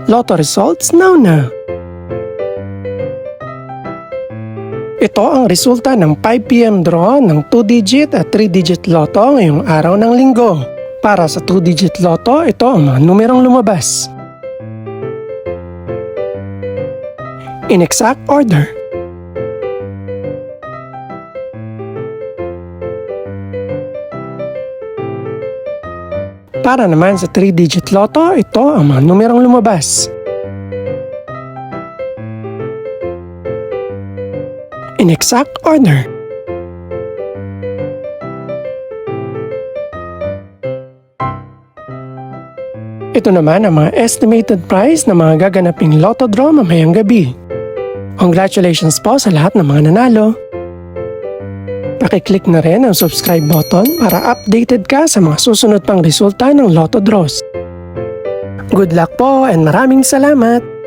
Lotto results now. Ito ang resulta ng 5 PM draw ng 2-digit at 3-digit lotto ngayong araw ng linggo. Para sa 2-digit lotto, ito ang mga numerong lumabas. In exact order. Para naman sa 3-digit lotto, ito ang mga numerong lumabas. In exact order. Ito naman ang mga estimated price ng mga gaganaping lotto draw mamayang gabi. Congratulations po sa lahat ng mga nanalo. Pakiclick na rin ang subscribe button para updated ka sa mga susunod pang resulta ng lotto draws. Good luck po and maraming salamat!